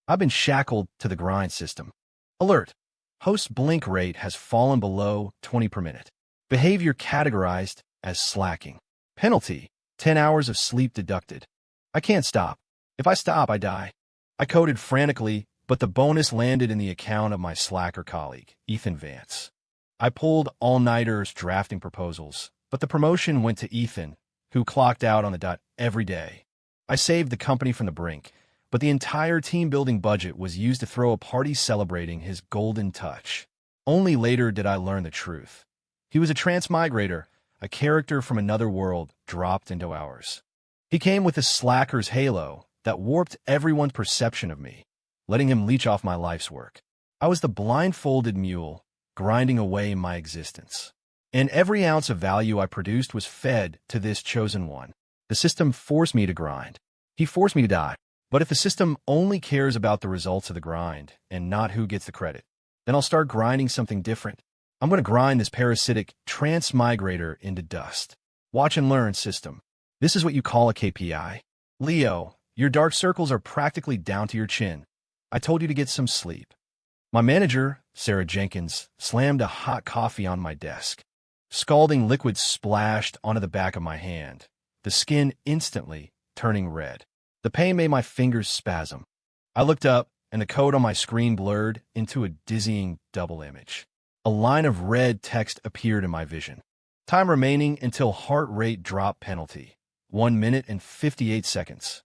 I've been shackled to the grind system. Alert! Host blink rate has fallen below 20 per minute. Behavior categorized as slacking. Penalty: 10 hours of sleep deducted. I can't stop. If I stop, I die. I coded frantically, but the bonus landed in the account of my slacker colleague, Ethan Vance. I pulled all-nighters drafting proposals, but the promotion went to Ethan, who clocked out on the dot every day. I saved the company from the brink, but the entire team-building budget was used to throw a party celebrating his golden touch. Only later did I learn the truth. He was a transmigrator, a character from another world dropped into ours. He came with a slacker's halo that warped everyone's perception of me, letting him leech off my life's work. I was the blindfolded mule, grinding away my existence. And every ounce of value I produced was fed to this chosen one. The system forced me to grind. He forced me to die. But if the system only cares about the results of the grind and not who gets the credit, then I'll start grinding something different. I'm going to grind this parasitic transmigrator into dust. Watch and learn, system. This is what you call a KPI. Leo, your dark circles are practically down to your chin. I told you to get some sleep. My manager, Sarah Jenkins, slammed a hot coffee on my desk. Scalding liquid splashed onto the back of my hand, the skin instantly turning red. The pain made my fingers spasm. I looked up, and the code on my screen blurred into a dizzying double image. A line of red text appeared in my vision. Time remaining until heart rate drop penalty. 1 minute and 58 seconds.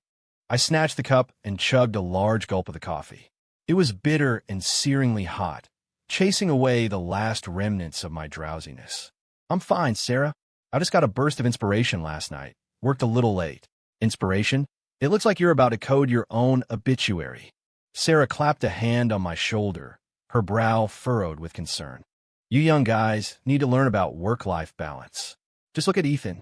I snatched the cup and chugged a large gulp of the coffee. It was bitter and searingly hot, chasing away the last remnants of my drowsiness. I'm fine, Sarah. I just got a burst of inspiration last night. Worked a little late. Inspiration? It looks like you're about to code your own obituary. Sarah clapped a hand on my shoulder, her brow furrowed with concern. You young guys need to learn about work-life balance. Just look at Ethan.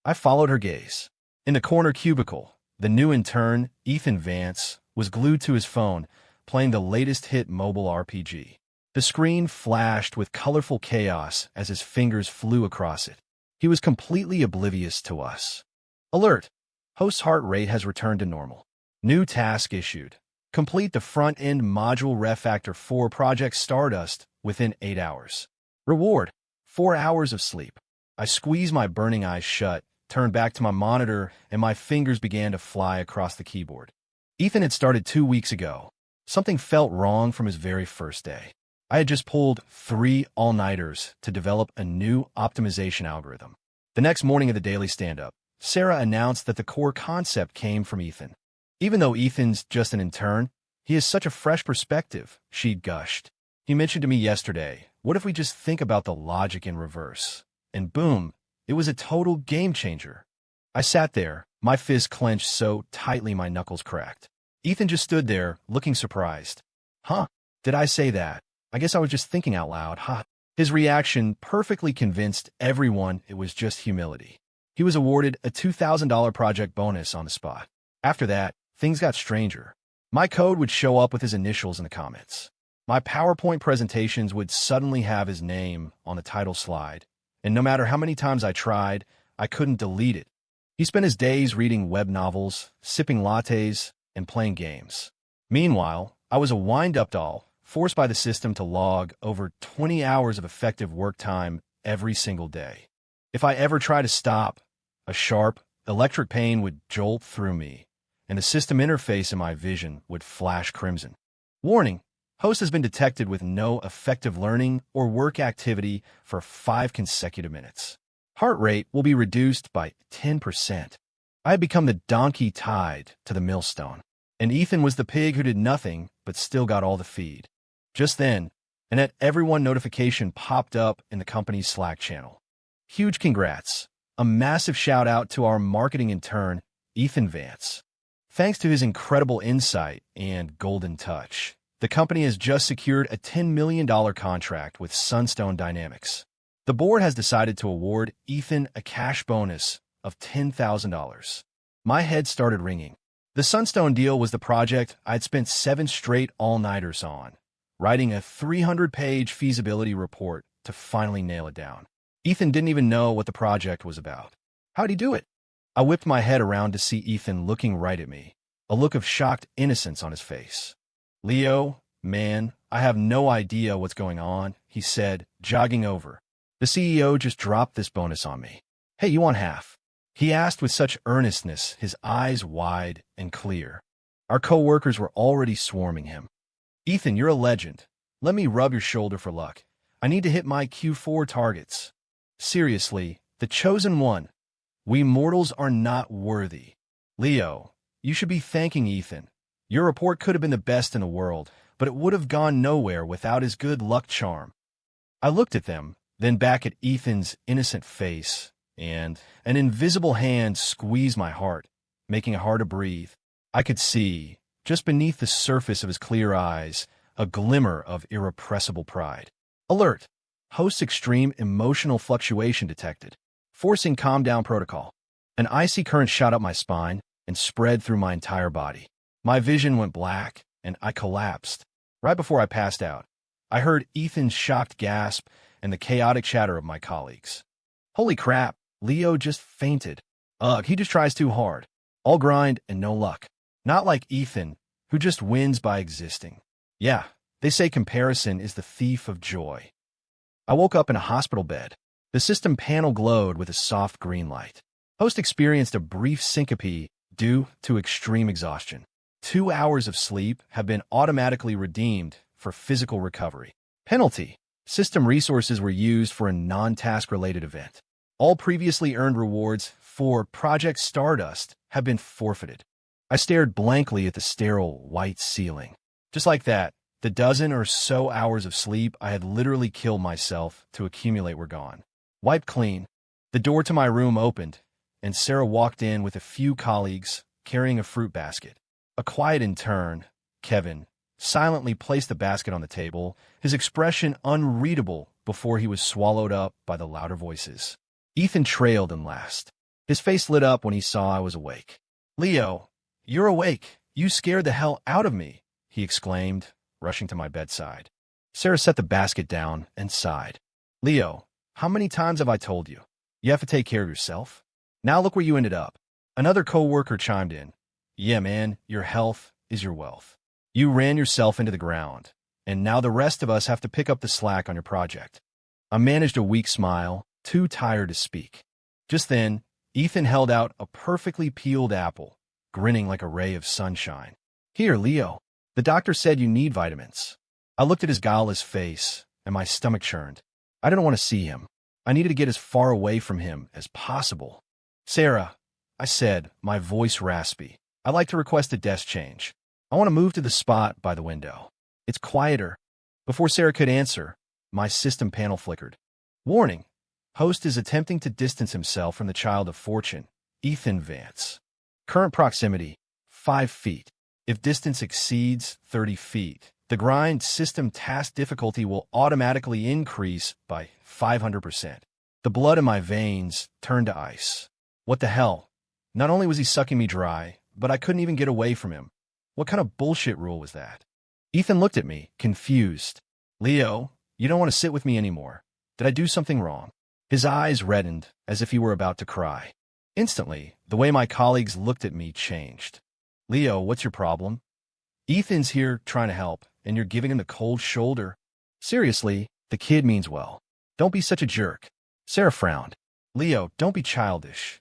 I followed her gaze. In the corner cubicle, the new intern, Ethan Vance, was glued to his phone, playing the latest hit mobile RPG. The screen flashed with colorful chaos as his fingers flew across it. He was completely oblivious to us. Alert! Host's heart rate has returned to normal. New task issued. Complete the front-end module Refactor 4 Project Stardust within 8 hours. Reward: 4 hours of sleep. I squeezed my burning eyes shut, turned back to my monitor, and my fingers began to fly across the keyboard. Ethan had started 2 weeks ago. Something felt wrong from his very first day. I had just pulled 3 all-nighters to develop a new optimization algorithm. The next morning of the daily stand-up, Sarah announced that the core concept came from Ethan. Even though Ethan's just an intern, he has such a fresh perspective, she gushed. He mentioned to me yesterday, what if we just think about the logic in reverse? And boom, it was a total game changer. I sat there, my fist clenched so tightly my knuckles cracked. Ethan just stood there, looking surprised. Huh? Did I say that? I guess I was just thinking out loud, huh? His reaction perfectly convinced everyone it was just humility. He was awarded a $2,000 project bonus on the spot. After that, things got stranger. My code would show up with his initials in the comments. My PowerPoint presentations would suddenly have his name on the title slide, and no matter how many times I tried, I couldn't delete it. He spent his days reading web novels, sipping lattes, and playing games. Meanwhile, I was a wind-up doll, forced by the system to log over 20 hours of effective work time every single day. If I ever tried to stop, a sharp, electric pain would jolt through me, and the system interface in my vision would flash crimson. Warning: host has been detected with no effective learning or work activity for 5 consecutive minutes. Heart rate will be reduced by 10%. I had become the donkey tied to the millstone, and Ethan was the pig who did nothing but still got all the feed. Just then, an at everyone notification popped up in the company's Slack channel. Huge congrats. A massive shout out to our marketing intern, Ethan Vance. Thanks to his incredible insight and golden touch, the company has just secured a $10 million contract with Sunstone Dynamics. The board has decided to award Ethan a cash bonus of $10,000. My head started ringing. The Sunstone deal was the project I'd spent 7 straight all-nighters on, writing a 300-page feasibility report to finally nail it down. Ethan didn't even know what the project was about. How'd he do it? I whipped my head around to see Ethan looking right at me, a look of shocked innocence on his face. Leo, man, I have no idea what's going on, he said, jogging over. The CEO just dropped this bonus on me. Hey, you want half? He asked with such earnestness, his eyes wide and clear. Our coworkers were already swarming him. Ethan, you're a legend. Let me rub your shoulder for luck. I need to hit my Q4 targets. Seriously, the chosen one. We mortals are not worthy. Leo, you should be thanking Ethan. Your report could have been the best in the world, but it would have gone nowhere without his good luck charm. I looked at them, then back at Ethan's innocent face, and an invisible hand squeezed my heart, making it hard to breathe. I could see, just beneath the surface of his clear eyes, a glimmer of irrepressible pride. Alert! Host's extreme emotional fluctuation detected. Forcing calm down protocol. An icy current shot up my spine and spread through my entire body. My vision went black, and I collapsed. Right before I passed out, I heard Ethan's shocked gasp and the chaotic chatter of my colleagues. Holy crap, Leo just fainted. Ugh, he just tries too hard. All grind and no luck. Not like Ethan, who just wins by existing. Yeah, they say comparison is the thief of joy. I woke up in a hospital bed. The system panel glowed with a soft green light. Host experienced a brief syncope due to extreme exhaustion. 2 hours of sleep have been automatically redeemed for physical recovery. Penalty. System resources were used for a non-task-related event. All previously earned rewards for Project Stardust have been forfeited. I stared blankly at the sterile white ceiling. Just like that, the dozen or so hours of sleep I had literally killed myself to accumulate were gone. Wiped clean. The door to my room opened, and Sarah walked in with a few colleagues carrying a fruit basket. A quiet intern, Kevin, silently placed the basket on the table, his expression unreadable before he was swallowed up by the louder voices. Ethan trailed in last. His face lit up when he saw I was awake. Leo, you're awake. You scared the hell out of me, he exclaimed, rushing to my bedside. Sarah set the basket down and sighed. Leo, how many times have I told you? You have to take care of yourself. Now look where you ended up. Another coworker chimed in. Yeah, man, your health is your wealth. You ran yourself into the ground, and now the rest of us have to pick up the slack on your project. I managed a weak smile, too tired to speak. Just then, Ethan held out a perfectly peeled apple, grinning like a ray of sunshine. Here, Leo. The doctor said you need vitamins. I looked at his guileless face, and my stomach churned. I didn't want to see him. I needed to get as far away from him as possible. Sarah, I said, my voice raspy. I'd like to request a desk change. I want to move to the spot by the window. It's quieter. Before Sarah could answer, my system panel flickered. Warning. Host is attempting to distance himself from the child of fortune, Ethan Vance. Current proximity, 5 feet. If distance exceeds 30 feet, the grind system task difficulty will automatically increase by 500%. The blood in my veins turned to ice. What the hell? Not only was he sucking me dry, but I couldn't even get away from him. What kind of bullshit rule was that? Ethan looked at me, confused. Leo, you don't want to sit with me anymore. Did I do something wrong? His eyes reddened, as if he were about to cry. Instantly, the way my colleagues looked at me changed. Leo, what's your problem? Ethan's here trying to help, and you're giving him the cold shoulder. Seriously, the kid means well. Don't be such a jerk. Sarah frowned. Leo, don't be childish.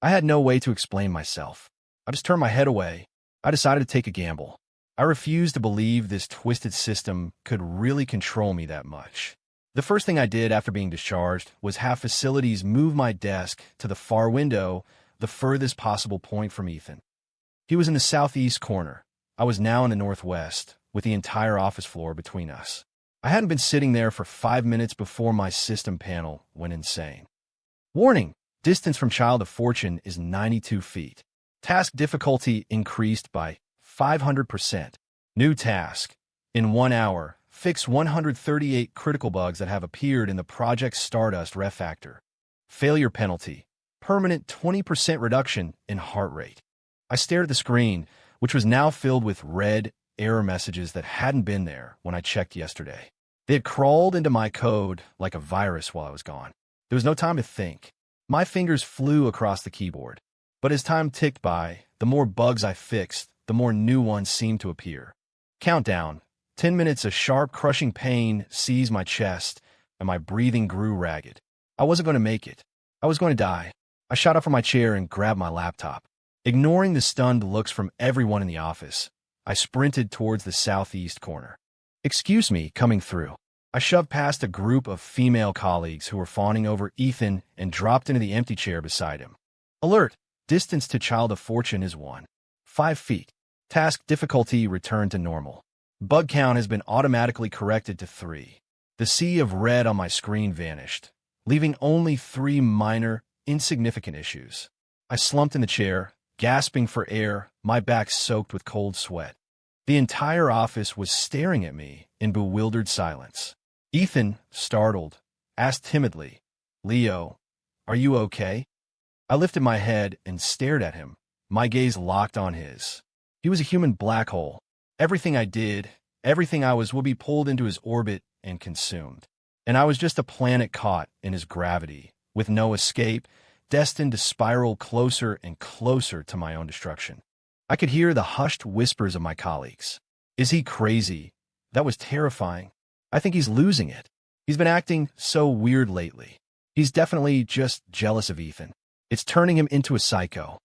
I had no way to explain myself. I just turned my head away. I decided to take a gamble. I refused to believe this twisted system could really control me that much. The first thing I did after being discharged was have facilities move my desk to the far window, the furthest possible point from Ethan. He was in the southeast corner. I was now in the northwest, with the entire office floor between us. I hadn't been sitting there for 5 minutes before my system panel went insane. Warning! Distance from child of fortune is 92 feet. Task difficulty increased by 500%. New task. In 1 hour, fix 138 critical bugs that have appeared in the Project Stardust refactor. Failure penalty. Permanent 20% reduction in heart rate. I stared at the screen, which was now filled with red error messages that hadn't been there when I checked yesterday. They had crawled into my code like a virus while I was gone. There was no time to think. My fingers flew across the keyboard. But as time ticked by, the more bugs I fixed, the more new ones seemed to appear. Countdown. 10 minutes of sharp, crushing pain seized my chest, and my breathing grew ragged. I wasn't going to make it. I was going to die. I shot up from my chair and grabbed my laptop. Ignoring the stunned looks from everyone in the office, I sprinted towards the southeast corner. "Excuse me," coming through. I shoved past a group of female colleagues who were fawning over Ethan and dropped into the empty chair beside him. Alert! Distance to child of fortune is 1. 5 feet. Task difficulty returned to normal. Bug count has been automatically corrected to 3. The sea of red on my screen vanished, leaving only 3 minor, insignificant issues. I slumped in the chair, gasping for air, my back soaked with cold sweat. The entire office was staring at me in bewildered silence. Ethan, startled, asked timidly, "Leo, are you okay?" I lifted my head and stared at him, my gaze locked on his. He was a human black hole. Everything I did, everything I was, would be pulled into his orbit and consumed. And I was just a planet caught in his gravity, with no escape, destined to spiral closer and closer to my own destruction. I could hear the hushed whispers of my colleagues. "Is he crazy?" That was terrifying. "I think he's losing it. He's been acting so weird lately. He's definitely just jealous of Ethan. It's turning him into a psycho."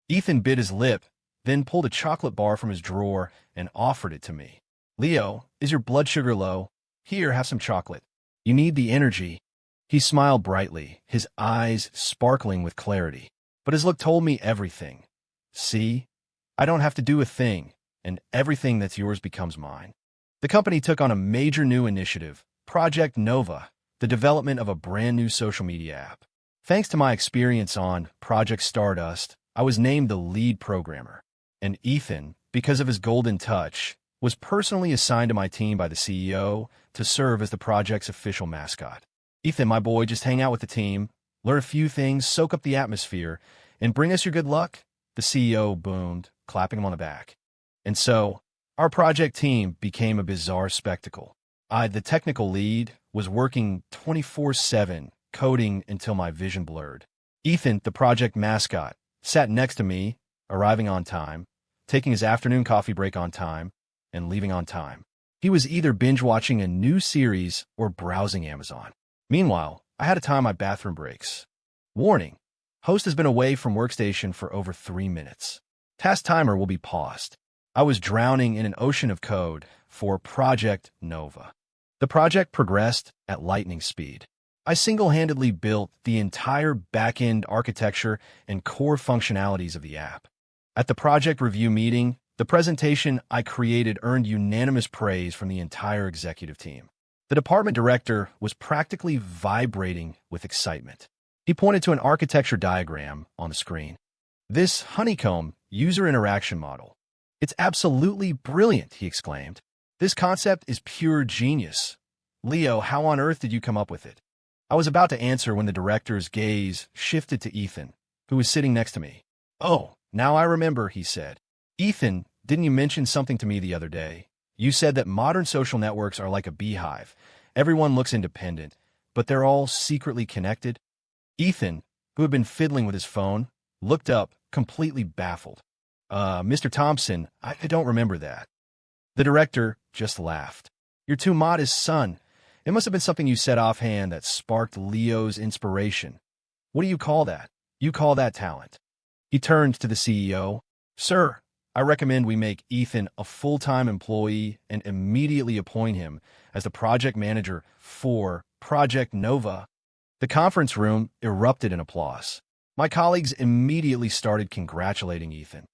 Ethan bit his lip, then pulled a chocolate bar from his drawer and offered it to me. "Leo, is your blood sugar low? Here, have some chocolate. You need the energy." He smiled brightly, his eyes sparkling with clarity. But his look told me everything. "See? I don't have to do a thing, and everything that's yours becomes mine." The company took on a major new initiative, Project Nova, the development of a brand new social media app. Thanks to my experience on Project Stardust, I was named the lead programmer. And Ethan, because of his golden touch, was personally assigned to my team by the CEO to serve as the project's official mascot. "Ethan, my boy, just hang out with the team, learn a few things, soak up the atmosphere, and bring us your good luck," the CEO boomed, clapping him on the back. And so, our project team became a bizarre spectacle. I, the technical lead, was working 24/7, coding until my vision blurred. Ethan, the project mascot, sat next to me, arriving on time, taking his afternoon coffee break on time, and leaving on time. He was either binge-watching a new series or browsing Amazon. Meanwhile, I had to time my bathroom breaks. Warning: host has been away from workstation for over 3 minutes. Task timer will be paused. I was drowning in an ocean of code for Project Nova. The project progressed at lightning speed. I single-handedly built the entire back-end architecture and core functionalities of the app. At the project review meeting, the presentation I created earned unanimous praise from the entire executive team. The department director was practically vibrating with excitement. He pointed to an architecture diagram on the screen. "This honeycomb user interaction model. It's absolutely brilliant," he exclaimed. "This concept is pure genius. Leo, how on earth did you come up with it?" I was about to answer when the director's gaze shifted to Ethan, who was sitting next to me. "Oh, now I remember," he said. "Ethan, didn't you mention something to me the other day? You said that modern social networks are like a beehive. Everyone looks independent, but they're all secretly connected." Ethan, who had been fiddling with his phone, looked up, completely baffled. Mr. Thompson, I don't remember that." The director just laughed. "You're too modest, son. It must have been something you said offhand that sparked Leo's inspiration. What do you call that? You call that talent." He turned to the CEO. "Sir, I recommend we make Ethan a full-time employee and immediately appoint him as the project manager for Project Nova." The conference room erupted in applause. My colleagues immediately started congratulating Ethan.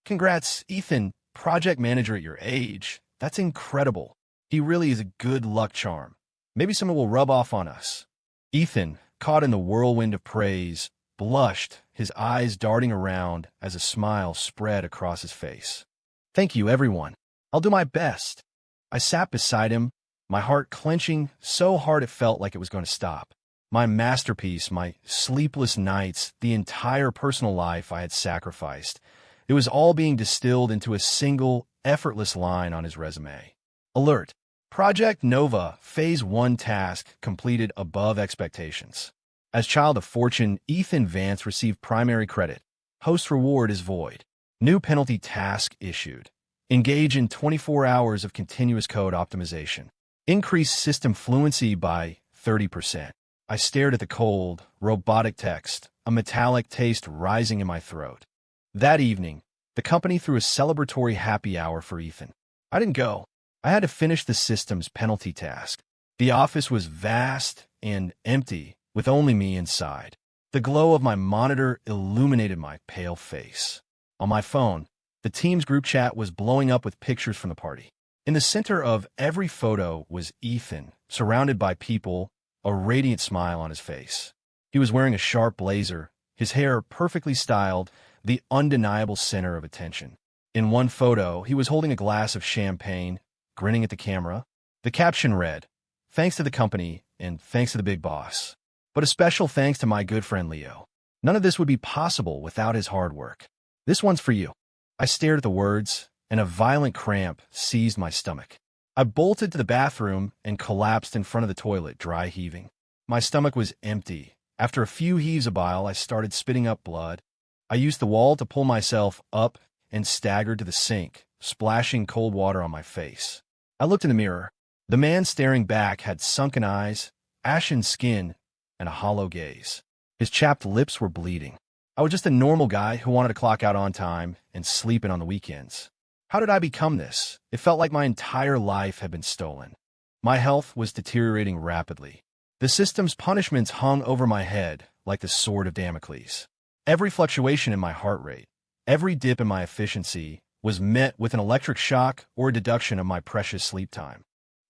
"Congrats, Ethan, project manager at your age. That's incredible. He really is a good luck charm. Maybe someone will rub off on us." Ethan, caught in the whirlwind of praise, blushed, his eyes darting around as a smile spread across his face. "Thank you, everyone. I'll do my best." I sat beside him, my heart clenching so hard it felt like it was going to stop. My masterpiece, my sleepless nights, the entire personal life I had sacrificed. It was all being distilled into a single, effortless line on his resume. Alert: Project Nova Phase 1 task completed above expectations. As child of fortune, Ethan Vance received primary credit. Host reward is void. New penalty task issued. Engage in 24 hours of continuous code optimization. Increase system fluency by 30%. I stared at the cold, robotic text, a metallic taste rising in my throat. That evening, the company threw a celebratory happy hour for Ethan. I didn't go. I had to finish the system's penalty task. The office was vast and empty, with only me inside. The glow of my monitor illuminated my pale face. On my phone, the team's group chat was blowing up with pictures from the party. In the center of every photo was Ethan, surrounded by people, a radiant smile on his face. He was wearing a sharp blazer, his hair perfectly styled, the undeniable center of attention. In one photo, he was holding a glass of champagne, grinning at the camera. The caption read, "Thanks to the company, and thanks to the big boss. But a special thanks to my good friend Leo. None of this would be possible without his hard work. This one's for you." I stared at the words, and a violent cramp seized my stomach. I bolted to the bathroom and collapsed in front of the toilet, dry heaving. My stomach was empty. After a few heaves of bile, I started spitting up blood. I used the wall to pull myself up and staggered to the sink, splashing cold water on my face. I looked in the mirror. The man staring back had sunken eyes, ashen skin, and a hollow gaze. His chapped lips were bleeding. I was just a normal guy who wanted to clock out on time and sleep in on the weekends. How did I become this? It felt like my entire life had been stolen. My health was deteriorating rapidly. The system's punishments hung over my head like the sword of Damocles. Every fluctuation in my heart rate, every dip in my efficiency, was met with an electric shock or a deduction of my precious sleep time.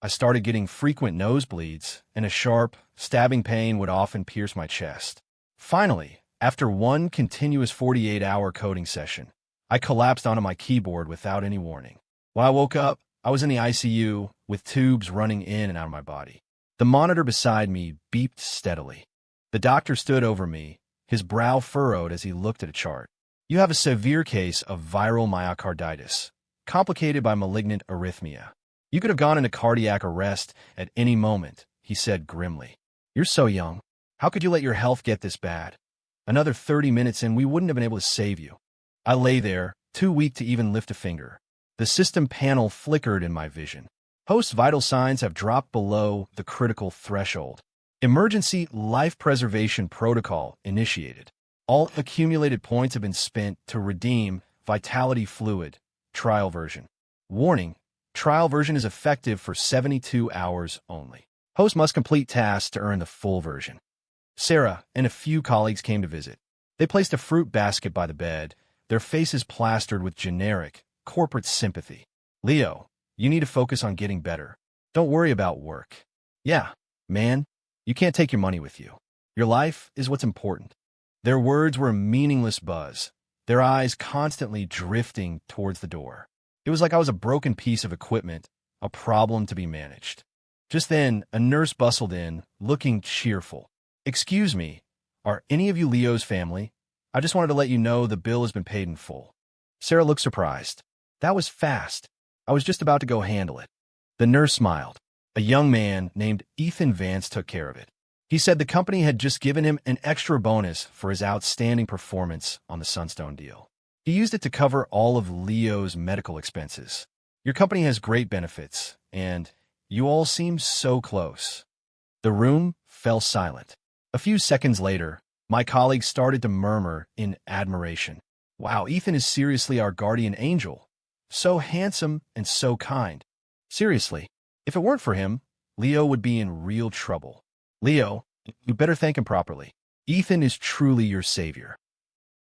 I started getting frequent nosebleeds, and a sharp, stabbing pain would often pierce my chest. Finally, after one continuous 48-hour coding session, I collapsed onto my keyboard without any warning. When I woke up, I was in the ICU with tubes running in and out of my body. The monitor beside me beeped steadily. The doctor stood over me, his brow furrowed as he looked at a chart. "You have a severe case of viral myocarditis, complicated by malignant arrhythmia. You could have gone into cardiac arrest at any moment," he said grimly. "You're so young. How could you let your health get this bad? Another 30 minutes and we wouldn't have been able to save you." I lay there, too weak to even lift a finger. The system panel flickered in my vision. Host vital signs have dropped below the critical threshold. Emergency life preservation protocol initiated. All accumulated points have been spent to redeem vitality fluid. Trial version. Warning: trial version is effective for 72 hours only. Host must complete tasks to earn the full version. Sarah and a few colleagues came to visit. They placed a fruit basket by the bed, their faces plastered with generic, corporate sympathy. "Leo, you need to focus on getting better. Don't worry about work." "Yeah, man, you can't take your money with you. Your life is what's important." Their words were a meaningless buzz, their eyes constantly drifting towards the door. It was like I was a broken piece of equipment, a problem to be managed. Just then, a nurse bustled in, looking cheerful. "Excuse me, are any of you Leo's family? I just wanted to let you know the bill has been paid in full." Sarah looked surprised. "That was fast. I was just about to go handle it." The nurse smiled. A young man named Ethan Vance took care of it. He said the company had just given him an extra bonus for his outstanding performance on the Sunstone deal. He used it to cover all of Leo's medical expenses. "Your company has great benefits, and you all seem so close." The room fell silent. A few seconds later, my colleagues started to murmur in admiration. "Wow, Ethan is seriously our guardian angel. So handsome and so kind. Seriously, if it weren't for him, Leo would be in real trouble. Leo, you better thank him properly. Ethan is truly your savior."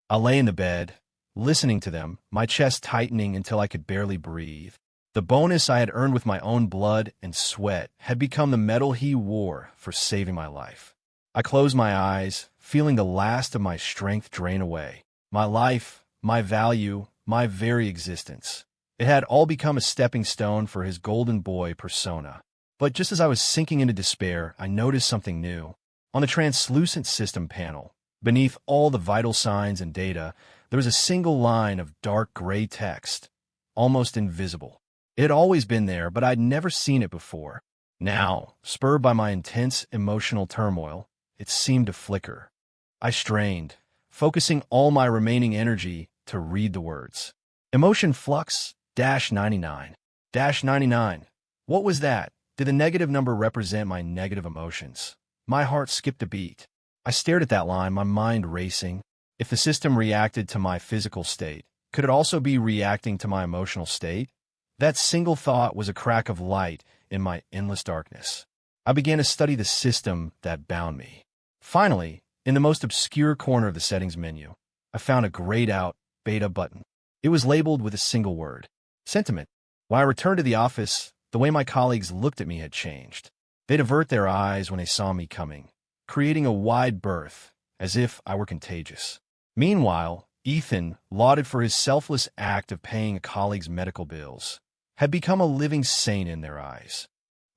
I lay in the bed, listening to them, my chest tightening until I could barely breathe. The bonus I had earned with my own blood and sweat had become the medal he wore for saving my life. I closed my eyes, feeling the last of my strength drain away. My life, my value, my very existence. It had all become a stepping stone for his golden boy persona. But just as I was sinking into despair, I noticed something new. On the translucent system panel, beneath all the vital signs and data, there was a single line of dark gray text, almost invisible. It had always been there, but I'd never seen it before. Now, spurred by my intense emotional turmoil, it seemed to flicker. I strained, focusing all my remaining energy to read the words. "Emotion flux Dash 99. Dash 99. What was that? Did the negative number represent my negative emotions? My heart skipped a beat. I stared at that line, my mind racing. If the system reacted to my physical state, could it also be reacting to my emotional state? That single thought was a crack of light in my endless darkness. I began to study the system that bound me. Finally, in the most obscure corner of the settings menu, I found a grayed-out beta button. It was labeled with a single word: sentiment. When I returned to the office, the way my colleagues looked at me had changed. They'd avert their eyes when they saw me coming, creating a wide berth, as if I were contagious. Meanwhile, Ethan, lauded for his selfless act of paying a colleague's medical bills, had become a living saint in their eyes.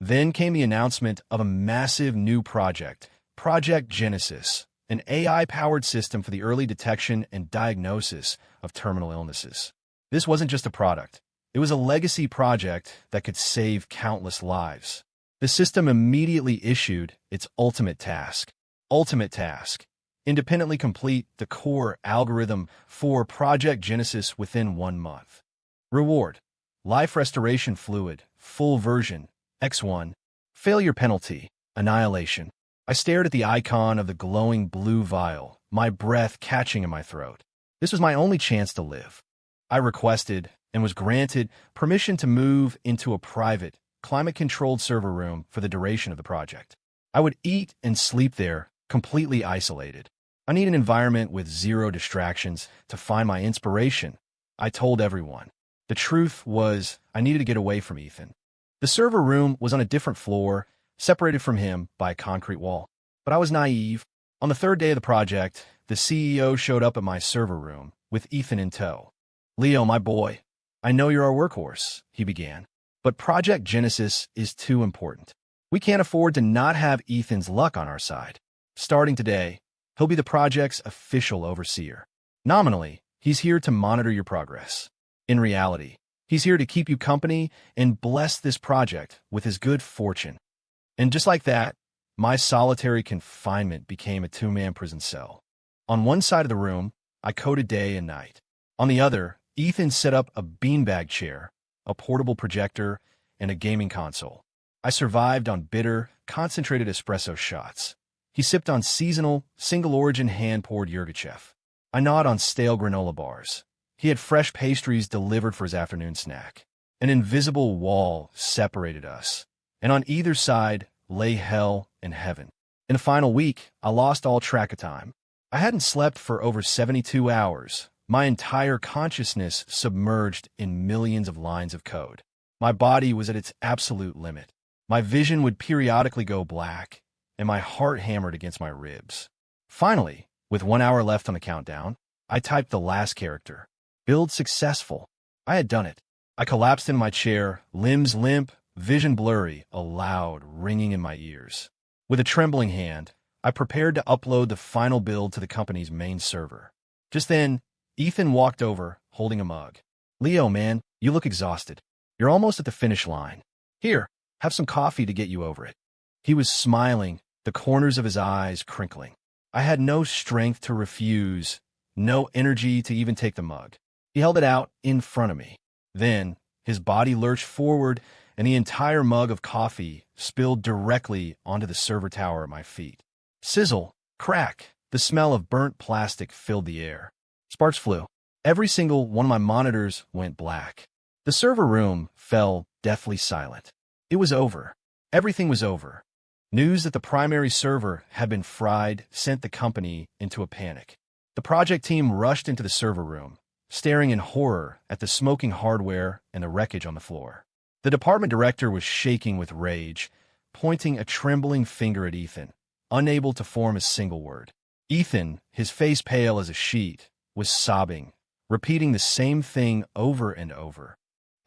Then came the announcement of a massive new project, Project Genesis, an AI-powered system for the early detection and diagnosis of terminal illnesses. This wasn't just a product. It was a legacy project that could save countless lives. The system immediately issued its ultimate task. Independently complete the core algorithm for Project Genesis within 1 month. Reward: life restoration fluid, full version, X1. Failure penalty: annihilation. I stared at the icon of the glowing blue vial, my breath catching in my throat. This was my only chance to live. I requested, and was granted, permission to move into a private, climate-controlled server room for the duration of the project. I would eat and sleep there, completely isolated. I need an environment with zero distractions to find my inspiration, I told everyone. The truth was, I needed to get away from Ethan. The server room was on a different floor, separated from him by a concrete wall. But I was naive. On the 3rd day of the project, the CEO showed up at my server room, with Ethan in tow. "Leo, my boy, I know you're our workhorse," he began. "But Project Genesis is too important. We can't afford to not have Ethan's luck on our side. Starting today, he'll be the project's official overseer. Nominally, he's here to monitor your progress. In reality, he's here to keep you company and bless this project with his good fortune." And just like that, my solitary confinement became a 2-man prison cell. On one side of the room, I coded day and night. On the other, Ethan set up a beanbag chair, a portable projector, and a gaming console. I survived on bitter, concentrated espresso shots. He sipped on seasonal, single-origin hand-poured Yirgachev. I gnawed on stale granola bars. He had fresh pastries delivered for his afternoon snack. An invisible wall separated us, and on either side lay hell and heaven. In the final week, I lost all track of time. I hadn't slept for over 72 hours, my entire consciousness submerged in millions of lines of code. My body was at its absolute limit. My vision would periodically go black, and my heart hammered against my ribs. Finally, with 1 hour left on the countdown, I typed the last character. Build successful. I had done it. I collapsed in my chair, limbs limp, vision blurry, a loud ringing in my ears. With a trembling hand, I prepared to upload the final build to the company's main server. Just then, Ethan walked over, holding a mug. "Leo, man, you look exhausted. You're almost at the finish line. Here, have some coffee to get you over it." He was smiling, the corners of his eyes crinkling. I had no strength to refuse, no energy to even take the mug. He held it out in front of me. Then, his body lurched forward, and the entire mug of coffee spilled directly onto the server tower at my feet. Sizzle, crack, the smell of burnt plastic filled the air. Sparks flew. Every single one of my monitors went black. The server room fell deathly silent. It was over. Everything was over. News that the primary server had been fried sent the company into a panic. The project team rushed into the server room, staring in horror at the smoking hardware and the wreckage on the floor. The department director was shaking with rage, pointing a trembling finger at Ethan, unable to form a single word. Ethan, his face pale as a sheet, was sobbing, repeating the same thing over and over.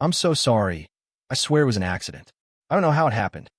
"I'm so sorry. I swear it was an accident. I don't know how it happened."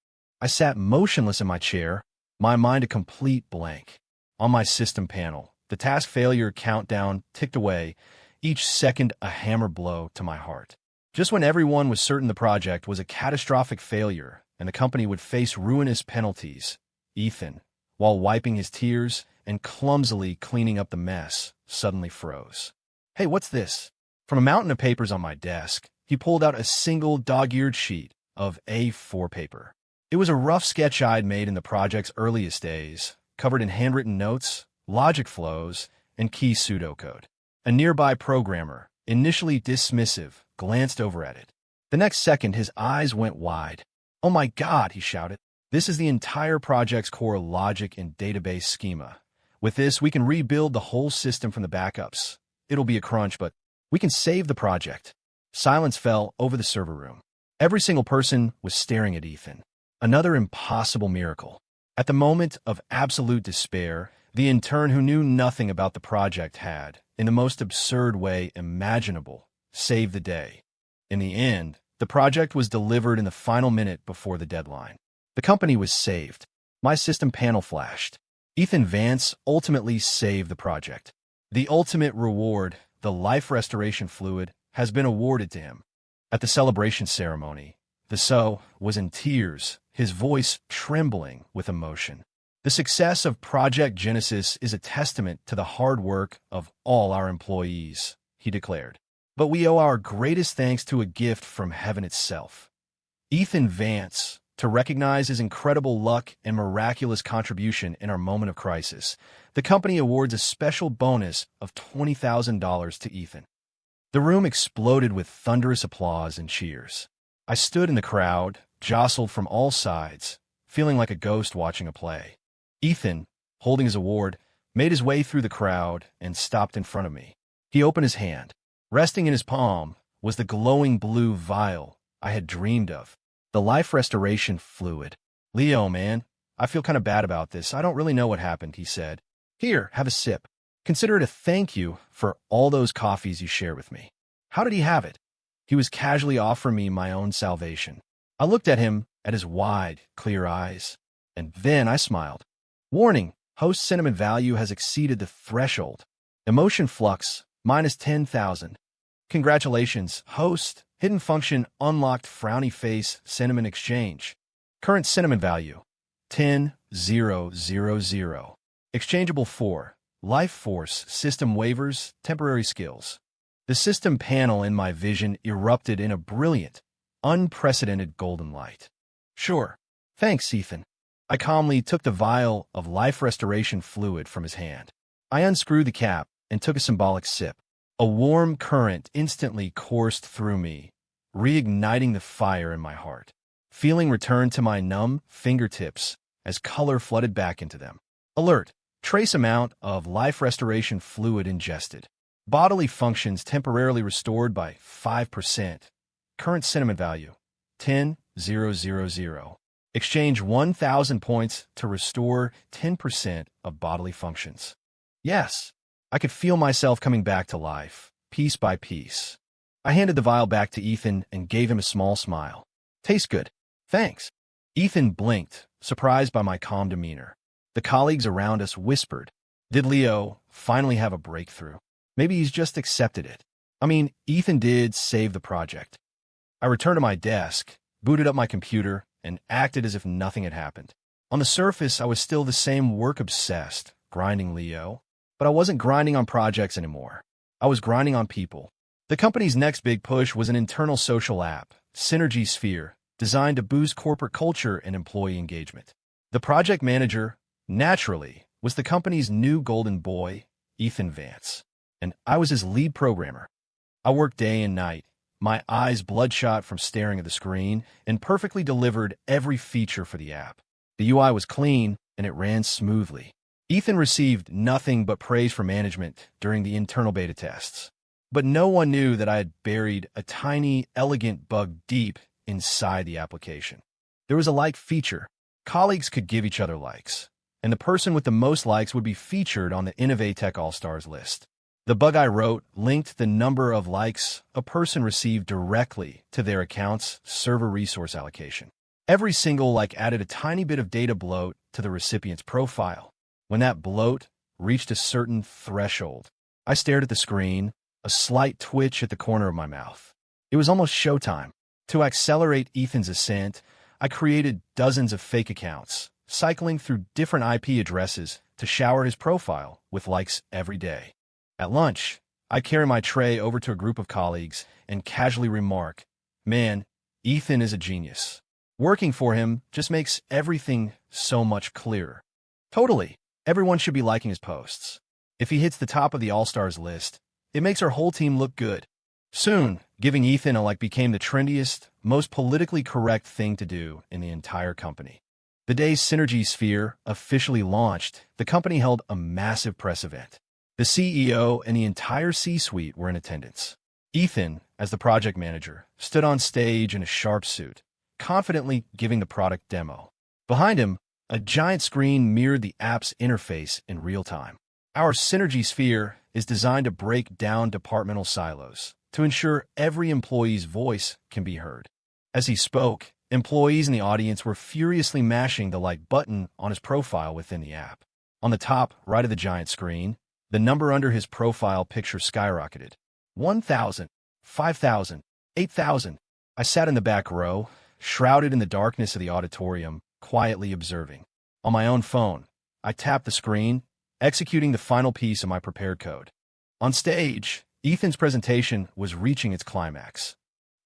I sat motionless in my chair, my mind a complete blank. On my system panel, the task failure countdown ticked away, each second a hammer blow to my heart. Just when everyone was certain the project was a catastrophic failure and the company would face ruinous penalties, Ethan, while wiping his tears and clumsily cleaning up the mess, suddenly froze. "Hey, what's this?" From a mountain of papers on my desk, He pulled out a single dog-eared sheet of A4 paper. It was a rough sketch I'd made in the project's earliest days, covered in handwritten notes, logic flows, and key pseudocode. A nearby programmer, initially dismissive, glanced over at it. The next second, his eyes went wide. "Oh my God," he shouted. "This is the entire project's core logic and database schema. With this, we can rebuild the whole system from the backups. It'll be a crunch, but we can save the project." Silence fell over the server room. Every single person was staring at Ethan. Another impossible miracle. At the moment of absolute despair, the intern who knew nothing about the project had, in the most absurd way imaginable, saved the day. In the end, the project was delivered in the final minute before the deadline. The company was saved. My system panel flashed. Ethan Vance ultimately saved the project. The ultimate reward, the life restoration fluid, has been awarded to him. At the celebration ceremony, the SO was in tears, his voice trembling with emotion. "The success of Project Genesis is a testament to the hard work of all our employees," he declared. "But we owe our greatest thanks to a gift from heaven itself. Ethan Vance, to recognize his incredible luck and miraculous contribution in our moment of crisis, the company awards a special bonus of $20,000 to Ethan." The room exploded with thunderous applause and cheers. I stood in the crowd, jostled from all sides, feeling like a ghost watching a play. Ethan, holding his award, made his way through the crowd and stopped in front of me. He opened his hand. Resting in his palm was the glowing blue vial I had dreamed of, the life restoration fluid. "Leo, man, I feel kind of bad about this. I don't really know what happened," he said. "Here, have a sip. Consider it a thank you for all those coffees you shared with me." How did he have it? He was casually offering me my own salvation. I looked at him, at his wide, clear eyes, and then I smiled. "Warning, host sentiment value has exceeded the threshold. Emotion flux, minus 10,000. Congratulations, host. Hidden function unlocked frowny face sentiment exchange. Current sentiment value, 10,000. Exchangeable for life force, system waivers, temporary skills." The system panel in my vision erupted in a brilliant, unprecedented golden light. "Sure. Thanks, Ethan." I calmly took the vial of life restoration fluid from his hand. I unscrewed the cap and took a symbolic sip. A warm current instantly coursed through me, reigniting the fire in my heart. Feeling returned to my numb fingertips as color flooded back into them. Alert. Trace amount of life restoration fluid ingested. Bodily functions temporarily restored by 5%. Current sentiment value, 10,000. Exchange 1,000 points to restore 10% of bodily functions. Yes, I could feel myself coming back to life, piece by piece. I handed the vial back to Ethan and gave him a small smile. "Tastes good. Thanks." Ethan blinked, surprised by my calm demeanor. The colleagues around us whispered, "Did Leo finally have a breakthrough? Maybe he's just accepted it." I mean, Ethan did save the project. I returned to my desk, booted up my computer, and acted as if nothing had happened. On the surface, I was still the same work-obsessed, grinding Leo, but I wasn't grinding on projects anymore. I was grinding on people. The company's next big push was an internal social app, Synergy Sphere, designed to boost corporate culture and employee engagement. The project manager, naturally, was the company's new golden boy, Ethan Vance, and I was his lead programmer. I worked day and night, my eyes bloodshot from staring at the screen, and perfectly delivered every feature for the app. The UI was clean, and it ran smoothly. Ethan received nothing but praise from management during the internal beta tests. But no one knew that I had buried a tiny, elegant bug deep inside the application. There was a like feature. Colleagues could give each other likes, and the person with the most likes would be featured on the Innovatech All-Stars list. The bug I wrote linked the number of likes a person received directly to their account's server resource allocation. Every single like added a tiny bit of data bloat to the recipient's profile. When that bloat reached a certain threshold, I stared at the screen, a slight twitch at the corner of my mouth. It was almost showtime. To accelerate Ethan's ascent, I created dozens of fake accounts, cycling through different IP addresses to shower his profile with likes every day. At lunch, I carry my tray over to a group of colleagues and casually remark, "Man, Ethan is a genius. Working for him just makes everything so much clearer." Totally. Everyone should be liking his posts. If he hits the top of the All-Stars list, it makes our whole team look good. Soon, giving Ethan a like became the trendiest, most politically correct thing to do in the entire company. The day Synergy Sphere officially launched, the company held a massive press event. The CEO and the entire C-suite were in attendance. Ethan, as the project manager, stood on stage in a sharp suit, confidently giving the product demo. Behind him, a giant screen mirrored the app's interface in real time. Our Synergy Sphere is designed to break down departmental silos to ensure every employee's voice can be heard. As he spoke, employees in the audience were furiously mashing the like button on his profile within the app. On the top right of the giant screen, the number under his profile picture skyrocketed. 1,000, 5,000, 8,000. I sat in the back row, shrouded in the darkness of the auditorium, quietly observing. On my own phone, I tapped the screen, executing the final piece of my prepared code. On stage, Ethan's presentation was reaching its climax.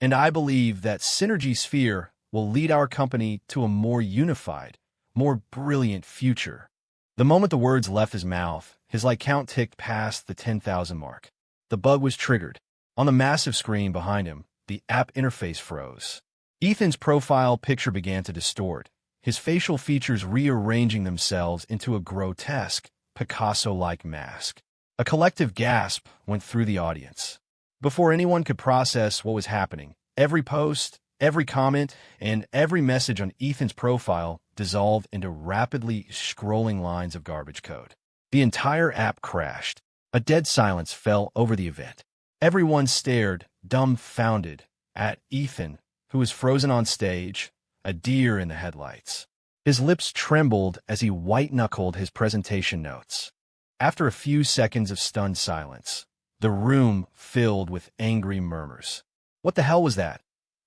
And I believe that Synergy Sphere will lead our company to a more unified, more brilliant future. The moment the words left his mouth, his like count ticked past the 10,000 mark. The bug was triggered. On the massive screen behind him, the app interface froze. Ethan's profile picture began to distort, his facial features rearranging themselves into a grotesque, Picasso-like mask. A collective gasp went through the audience. Before anyone could process what was happening, every post, every comment, and every message on Ethan's profile dissolved into rapidly scrolling lines of garbage code. The entire app crashed. A dead silence fell over the event. Everyone stared, dumbfounded, at Ethan, who was frozen on stage, a deer in the headlights. His lips trembled as he white-knuckled his presentation notes. After a few seconds of stunned silence, the room filled with angry murmurs. What the hell was that?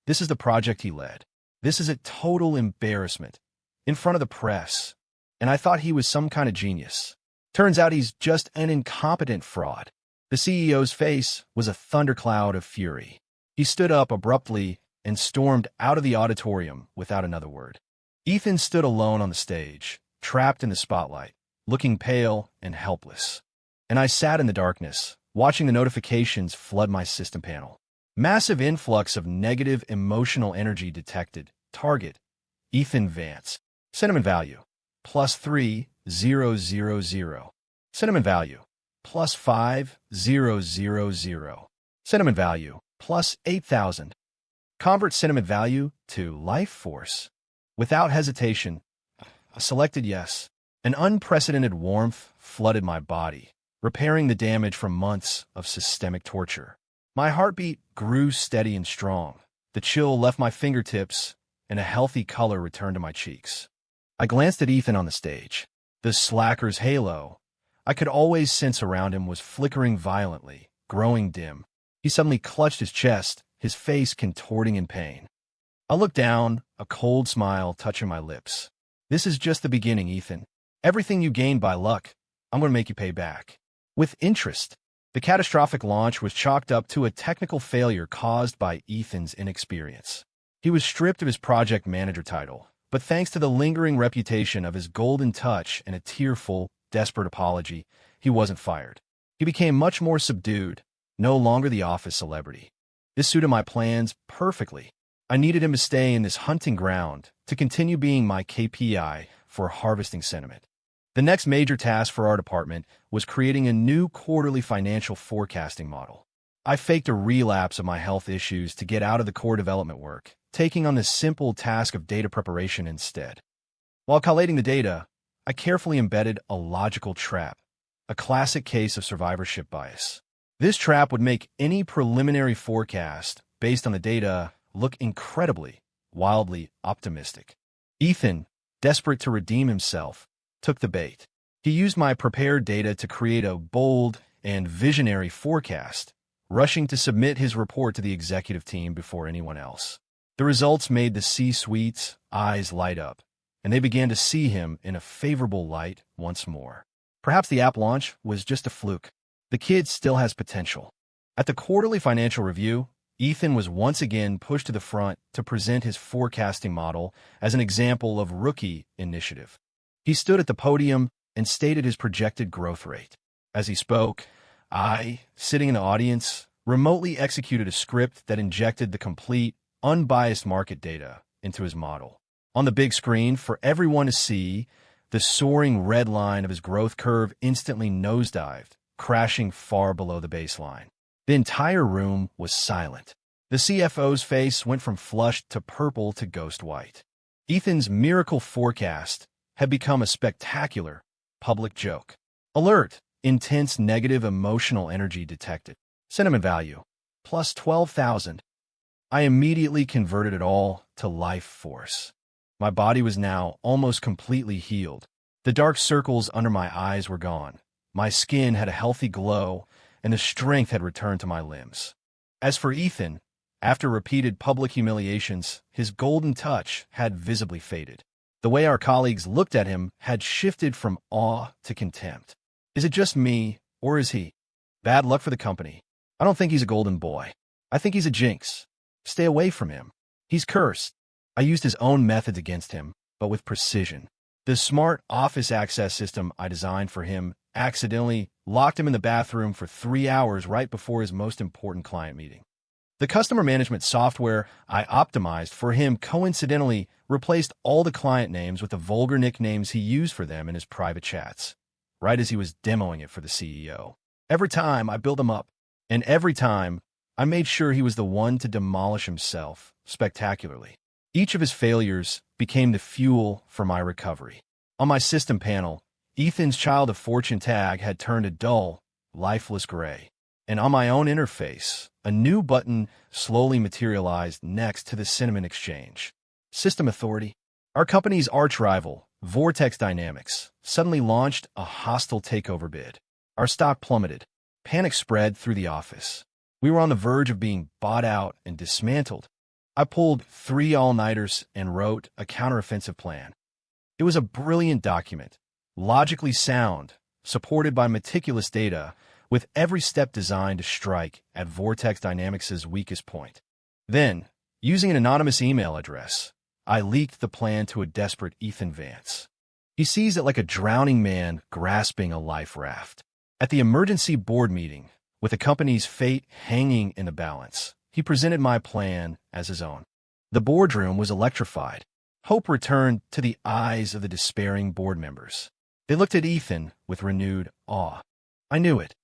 This is the project he led. This is a total embarrassment. In front of the press. And I thought he was some kind of genius. Turns out he's just an incompetent fraud. The CEO's face was a thundercloud of fury. He stood up abruptly and stormed out of the auditorium without another word. Ethan stood alone on the stage, trapped in the spotlight, looking pale and helpless. And I sat in the darkness, watching the notifications flood my system panel. Massive influx of negative emotional energy detected. Target: Ethan Vance. Sentiment value: +3,000. Sentiment value: +5,000. Sentiment value: +8,000. Convert sentiment value to life force. Without hesitation, I selected yes. An unprecedented warmth flooded my body, repairing the damage from months of systemic torture. My heartbeat grew steady and strong. The chill left my fingertips, and a healthy color returned to my cheeks. I glanced at Ethan on the stage. The slacker's halo I could always sense around him was flickering violently, growing dim. He suddenly clutched his chest, his face contorting in pain. I looked down, a cold smile touching my lips. This is just the beginning, Ethan. Everything you gained by luck, I'm going to make you pay back. With interest. The catastrophic launch was chalked up to a technical failure caused by Ethan's inexperience. He was stripped of his project manager title, but thanks to the lingering reputation of his golden touch and a tearful, desperate apology, he wasn't fired. He became much more subdued, no longer the office celebrity. This suited my plans perfectly. I needed him to stay in this hunting ground, to continue being my KPI for harvesting sentiment. The next major task for our department was creating a new quarterly financial forecasting model. I faked a relapse of my health issues to get out of the core development work, taking on the simple task of data preparation instead. While collating the data, I carefully embedded a logical trap, a classic case of survivorship bias. This trap would make any preliminary forecast based on the data look incredibly, wildly optimistic. Ethan, desperate to redeem himself, took the bait. He used my prepared data to create a bold and visionary forecast, rushing to submit his report to the executive team before anyone else. The results made the C-suite's eyes light up, and they began to see him in a favorable light once more. Perhaps the app launch was just a fluke. The kid still has potential. At the quarterly financial review, Ethan was once again pushed to the front to present his forecasting model as an example of rookie initiative. He stood at the podium and stated his projected growth rate. As he spoke, I, sitting in the audience, remotely executed a script that injected the complete, unbiased market data into his model. On the big screen, for everyone to see, the soaring red line of his growth curve instantly nosedived, crashing far below the baseline. The entire room was silent. The CFO's face went from flushed to purple to ghost white. Ethan's miracle forecast had become a spectacular public joke. Alert! Intense negative emotional energy detected. Sentiment value, plus 12,000. I immediately converted it all to life force. My body was now almost completely healed. The dark circles under my eyes were gone. My skin had a healthy glow, and the strength had returned to my limbs. As for Ethan, after repeated public humiliations, his golden touch had visibly faded. The way our colleagues looked at him had shifted from awe to contempt. Is it just me, or is he? Bad luck for the company. I don't think he's a golden boy. I think he's a jinx. Stay away from him. He's cursed. I used his own methods against him, but with precision. The smart office access system I designed for him accidentally locked him in the bathroom for 3 hours right before his most important client meeting. The customer management software I optimized for him coincidentally replaced all the client names with the vulgar nicknames he used for them in his private chats, right as he was demoing it for the CEO. Every time I built him up, and every time I made sure he was the one to demolish himself spectacularly. Each of his failures became the fuel for my recovery. On my system panel, Ethan's Child of Fortune tag had turned a dull, lifeless gray. And on my own interface, a new button slowly materialized next to the sentiment exchange. System Authority. Our company's arch-rival, Vortex Dynamics, suddenly launched a hostile takeover bid. Our stock plummeted. Panic spread through the office. We were on the verge of being bought out and dismantled. I pulled 3 all-nighters and wrote a counteroffensive plan. It was a brilliant document, logically sound, supported by meticulous data, with every step designed to strike at Vortex Dynamics' weakest point. Then, using an anonymous email address, I leaked the plan to a desperate Ethan Vance. He seized it like a drowning man grasping a life raft. At the emergency board meeting, with the company's fate hanging in the balance, he presented my plan as his own. The boardroom was electrified. Hope returned to the eyes of the despairing board members. They looked at Ethan with renewed awe. I knew it.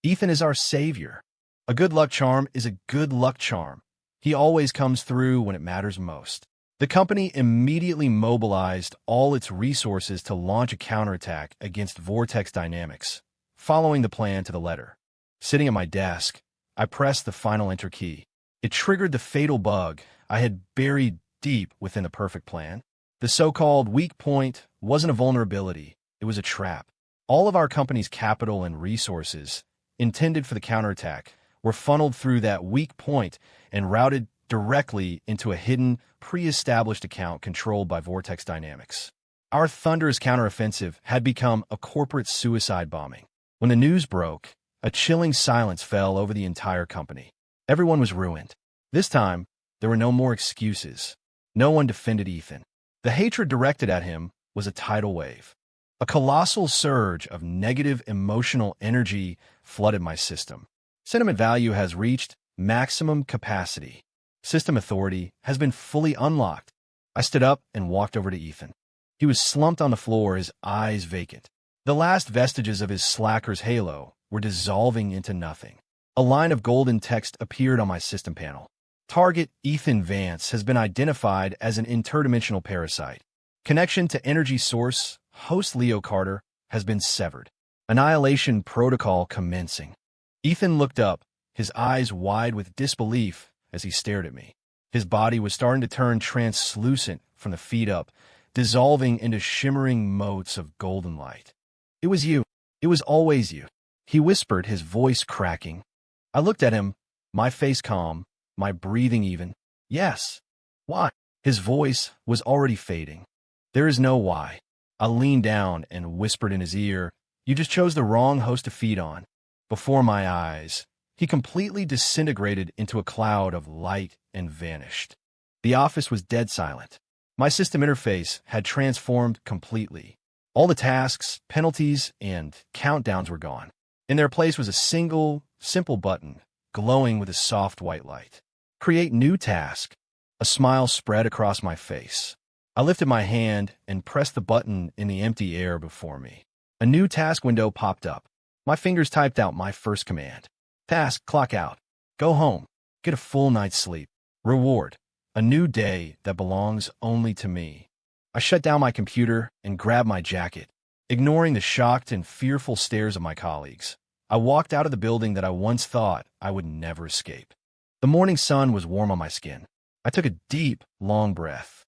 Ethan is our savior. A good luck charm is a good luck charm. He always comes through when it matters most. The company immediately mobilized all its resources to launch a counterattack against Vortex Dynamics, following the plan to the letter. Sitting at my desk, I pressed the final enter key. It triggered the fatal bug I had buried deep within the perfect plan. The so-called weak point wasn't a vulnerability, it was a trap. All of our company's capital and resources, intended for the counterattack, were funneled through that weak point and routed directly into a hidden, pre-established account controlled by Vortex Dynamics. Our thunderous counteroffensive had become a corporate suicide bombing. When the news broke, a chilling silence fell over the entire company. Everyone was ruined. This time, there were no more excuses. No one defended Ethan. The hatred directed at him was a tidal wave. A colossal surge of negative emotional energy flooded my system. Sentiment value has reached maximum capacity. System authority has been fully unlocked. I stood up and walked over to Ethan. He was slumped on the floor, his eyes vacant. The last vestiges of his slacker's halo were dissolving into nothing. A line of golden text appeared on my system panel. Target Ethan Vance has been identified as an interdimensional parasite. Connection to energy source, host Leo Carter, has been severed. Annihilation protocol commencing. Ethan looked up, his eyes wide with disbelief as he stared at me. His body was starting to turn translucent from the feet up, dissolving into shimmering motes of golden light. It was you. It was always you. He whispered, his voice cracking. I looked at him, my face calm, my breathing even. Yes. Why? His voice was already fading. There is no why. I leaned down and whispered in his ear, you just chose the wrong host to feed on. Before my eyes, he completely disintegrated into a cloud of light and vanished. The office was dead silent. My system interface had transformed completely. All the tasks, penalties, and countdowns were gone. In their place was a single, simple button, glowing with a soft white light. Create new task. A smile spread across my face. I lifted my hand and pressed the button in the empty air before me. A new task window popped up. My fingers typed out my first command. Task, clock out. Go home. Get a full night's sleep. Reward. A new day that belongs only to me. I shut down my computer and grabbed my jacket, ignoring the shocked and fearful stares of my colleagues. I walked out of the building that I once thought I would never escape. The morning sun was warm on my skin. I took a deep, long breath.